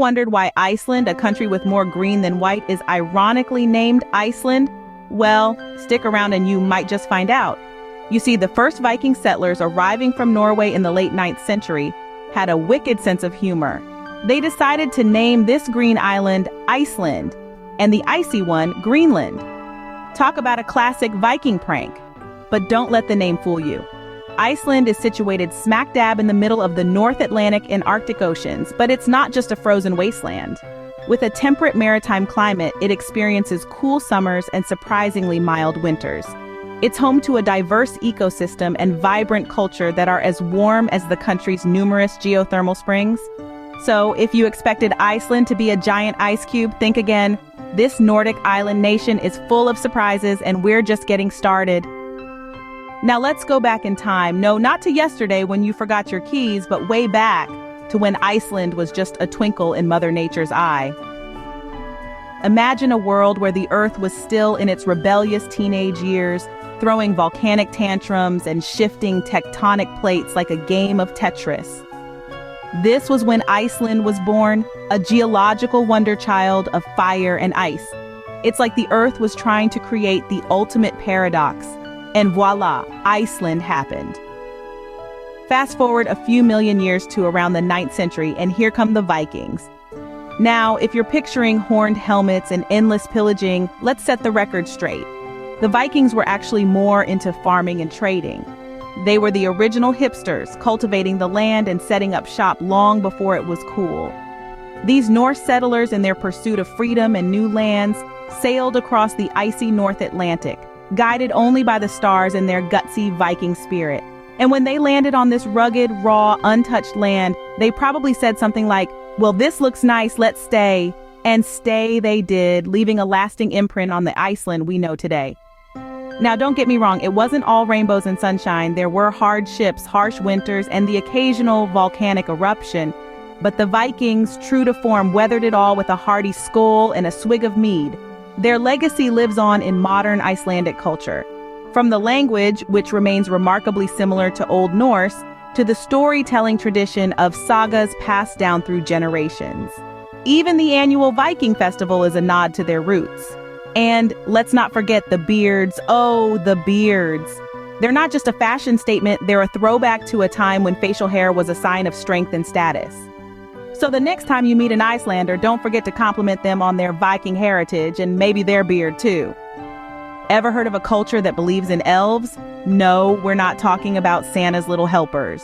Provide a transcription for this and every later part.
wondered why Iceland, a country with more green than white, is ironically named Iceland? Well, stick around and you might just find out. You see, the first Viking settlers arriving from Norway in the late 9th century had a wicked sense of humor. They decided to name this green island Iceland, and the icy one Greenland. Talk about a classic Viking prank. But don't let the name fool you. Iceland is situated smack dab in the middle of the North Atlantic and Arctic Oceans, but it's not just a frozen wasteland. With a temperate maritime climate, it experiences cool summers and surprisingly mild winters. It's home to a diverse ecosystem and vibrant culture that are as warm as the country's numerous geothermal springs. So, if you expected Iceland to be a giant ice cube, think again. This Nordic island nation is full of surprises, and we're just getting started. Now let's go back in time. No, not to yesterday when you forgot your keys, but way back to when Iceland was just a twinkle in Mother Nature's eye. Imagine a world where the Earth was still in its rebellious teenage years, throwing volcanic tantrums and shifting tectonic plates like a game of Tetris. This was when Iceland was born, a geological wonder child of fire and ice. It's like the Earth was trying to create the ultimate paradox. And voila, Iceland happened. Fast forward a few million years to around the 9th century, and here come the Vikings. Now, if you're picturing horned helmets and endless pillaging, let's set the record straight. The Vikings were actually more into farming and trading. They were the original hipsters, cultivating the land and setting up shop long before it was cool. These Norse settlers, in their pursuit of freedom and new lands, sailed across the icy North Atlantic, guided only by the stars and their gutsy Viking spirit. And when they landed on this rugged, raw, untouched land, they probably said something like, "Well, this looks nice, let's stay." And stay they did, leaving a lasting imprint on the Iceland we know today. Now, don't get me wrong, it wasn't all rainbows and sunshine. There were hardships, harsh winters, and the occasional volcanic eruption. But the Vikings, true to form, weathered it all with a hearty skull and a swig of mead. Their legacy lives on in modern Icelandic culture. From the language, which remains remarkably similar to Old Norse, to the storytelling tradition of sagas passed down through generations. Even the annual Viking festival is a nod to their roots. And let's not forget the beards. Oh, the beards. They're not just a fashion statement, they're a throwback to a time when facial hair was a sign of strength and status. So the next time you meet an Icelander, don't forget to compliment them on their Viking heritage and maybe their beard too. Ever heard of a culture that believes in elves? No, we're not talking about Santa's little helpers.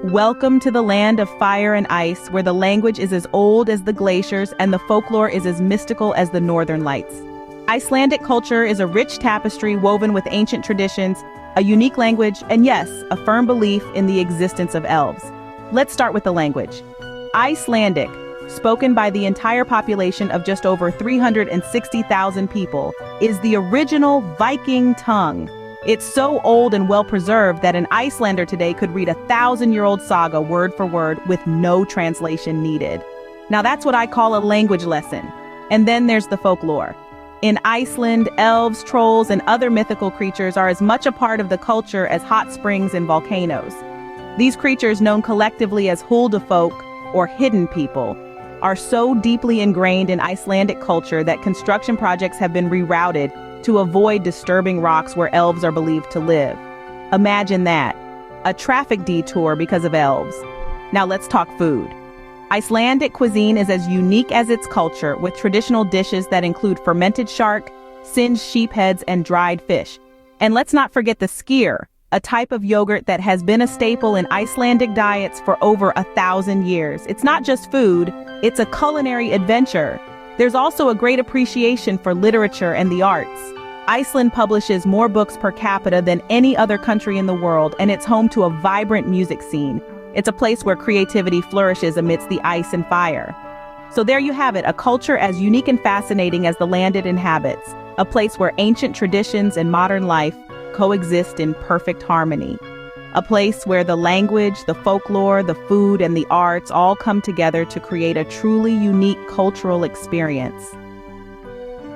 Welcome to the land of fire and ice, where the language is as old as the glaciers and the folklore is as mystical as the northern lights. Icelandic culture is a rich tapestry woven with ancient traditions, a unique language, and yes, a firm belief in the existence of elves. Let's start with the language. Icelandic, spoken by the entire population of just over 360,000 people, is the original Viking tongue. It's so old and well-preserved that an Icelander today could read a 1,000-year-old saga word for word with no translation needed. Now that's what I call a language lesson. And then there's the folklore. In Iceland, elves, trolls, and other mythical creatures are as much a part of the culture as hot springs and volcanoes. These creatures, known collectively as huldufolk, or hidden people, are so deeply ingrained in Icelandic culture that construction projects have been rerouted to avoid disturbing rocks where elves are believed to live. Imagine that. A traffic detour because of elves. Now let's talk food. Icelandic cuisine is as unique as its culture, with traditional dishes that include fermented shark, singed sheep heads, and dried fish. And let's not forget the skyr, a type of yogurt that has been a staple in Icelandic diets for over 1,000 years. It's not just food, it's a culinary adventure. There's also a great appreciation for literature and the arts. Iceland publishes more books per capita than any other country in the world, and it's home to a vibrant music scene. It's a place where creativity flourishes amidst the ice and fire. So there you have it, a culture as unique and fascinating as the land it inhabits, a place where ancient traditions and modern life coexist in perfect harmony. A place where the language, the folklore, the food, and the arts all come together to create a truly unique cultural experience.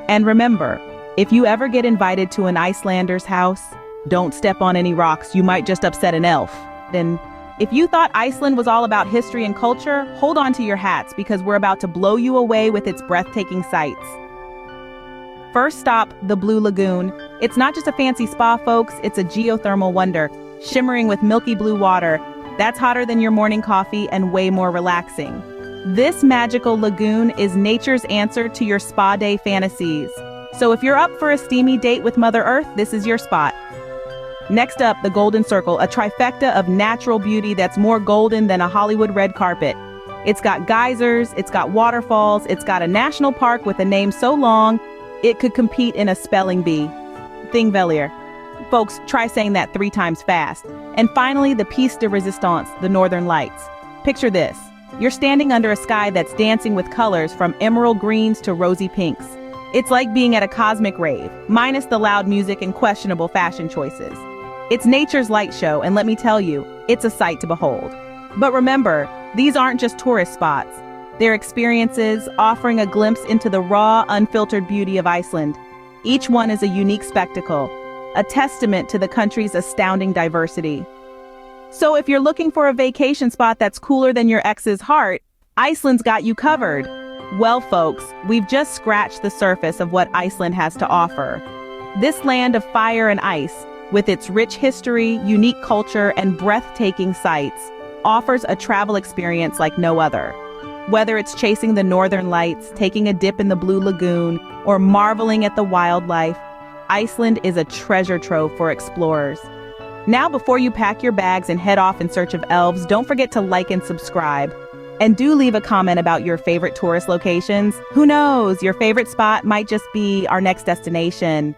And remember, if you ever get invited to an Icelander's house, don't step on any rocks. You might just upset an elf. And If you thought Iceland was all about history and culture, hold on to your hats because we're about to blow you away with its breathtaking sights. First stop, the Blue Lagoon. It's not just a fancy spa, folks, it's a geothermal wonder, shimmering with milky blue water. That's hotter than your morning coffee and way more relaxing. This magical lagoon is nature's answer to your spa day fantasies. So if you're up for a steamy date with Mother Earth, this is your spot. Next up, the Golden Circle, a trifecta of natural beauty that's more golden than a Hollywood red carpet. It's got geysers, it's got waterfalls, it's got a national park with a name so long, it could compete in a spelling bee. Thingvellir. Folks, try saying that 3 times fast. And finally, the piece de resistance, the Northern Lights. Picture this. You're standing under a sky that's dancing with colors from emerald greens to rosy pinks. It's like being at a cosmic rave, minus the loud music and questionable fashion choices. It's nature's light show, and let me tell you, it's a sight to behold. But remember, these aren't just tourist spots. They're experiences offering a glimpse into the raw, unfiltered beauty of Iceland. Each one is a unique spectacle, a testament to the country's astounding diversity. So if you're looking for a vacation spot that's cooler than your ex's heart, Iceland's got you covered. Well, folks, we've just scratched the surface of what Iceland has to offer. This land of fire and ice, with its rich history, unique culture, and breathtaking sights, offers a travel experience like no other. Whether it's chasing the northern lights, taking a dip in the Blue Lagoon, or marveling at the wildlife, Iceland is a treasure trove for explorers. Now, before you pack your bags and head off in search of elves, don't forget to like and subscribe. And do leave a comment about your favorite tourist locations. Who knows, your favorite spot might just be our next destination.